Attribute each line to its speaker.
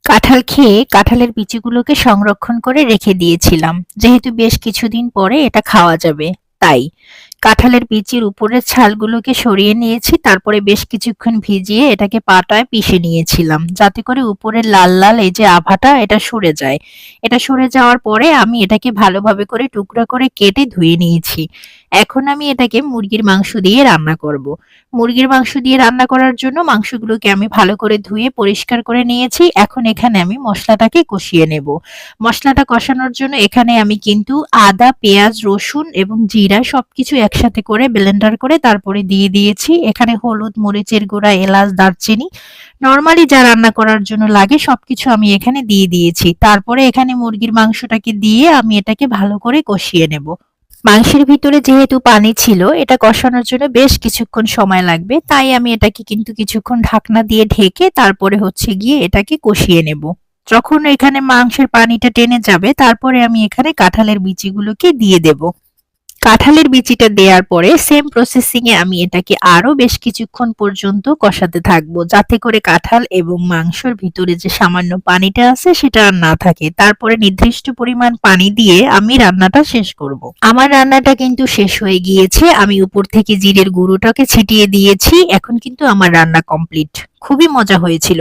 Speaker 1: কাঁঠাল খেয়ে কাঁঠালের বিচিগুলোকে সংরক্ষণ করে রেখে দিয়েছিলাম, যেহেতু বেশ কিছুদিন পরে এটা খাওয়া যাবে। তাই কাঁঠালের বিচির উপরের ছালগুলোকে সরিয়ে নিয়েছি, তারপরে বেশ কিছুক্ষণ ভিজিয়ে এটাকে পাটায় পিষে নিয়েছিলাম, যাতে করে উপরের লাল লাল এই যে আভাটা এটা সরে যায়। এটা সরে যাওয়ার পরে আমি এটাকে ভালোভাবে করে টুকরা করে কেটে ধুয়ে নিয়েছি। এখন আমি এটাকে মুরগির মাংস দিয়ে রান্না করব। মুরগির মাংস দিয়ে রান্না করার জন্য মাংসগুলোকে আমি ভালো করে ধুয়ে পরিষ্কার করে নিয়েছি। এখন এখানে আমি মশলাটাকে কষিয়ে নেব। মশলাটা কষানোর জন্য এখানে আমি কিন্তু আদা, পেঁয়াজ, রসুন এবং জিরা সবকিছু একসাথে করে ব্লেন্ডার করে তারপরে দিয়ে দিয়েছি। এখানে হলুদ, মরিচের গুঁড়া, এলাচ, দারচিনি নরমালি যা রান্না করার জন্য লাগে সবকিছু আমি এখানে দিয়ে দিয়েছি। তারপরে এখানে মুরগির মাংসটাকে দিয়ে আমি এটাকে ভালো করে কষিয়ে নেব। মাংসের ভিতরে যেহেতু পানি ছিল, এটা কষানোর জন্য বেশ কিছুক্ষণ সময় লাগবে, তাই আমি এটাকে কিন্তু কিছুক্ষণ ঢাকনা দিয়ে ঢেকে তারপরে হচ্ছে গিয়ে এটাকে কষিয়ে নেব। যখন এখানে মাংসের পানিটা টেনে যাবে, তারপরে আমি এখানে কাঁঠালের বিচিগুলোকে দিয়ে দেব। কাঁঠালের বিচিটা দেওয়ার পরে সেম প্রসেসিং এ আমি এটাকে আরো বেশ কিছুক্ষণ পর্যন্ত কষাতে থাকবো, যাতে করে কাঁঠাল এবং মাংসের ভিতরে যে সামান্য পানিটা আছে সেটা আর না থাকে। তারপরে নির্দিষ্ট পরিমাণ পানি দিয়ে আমি রান্নাটা শেষ করব। আমার রান্নাটা কিন্তু শেষ হয়ে গিয়েছে, আমি উপর থেকে জিরের গুঁড়োটাকে ছিটিয়ে দিয়েছি। এখন কিন্তু আমার রান্না কমপ্লিট। খুবই মজা হয়েছিল।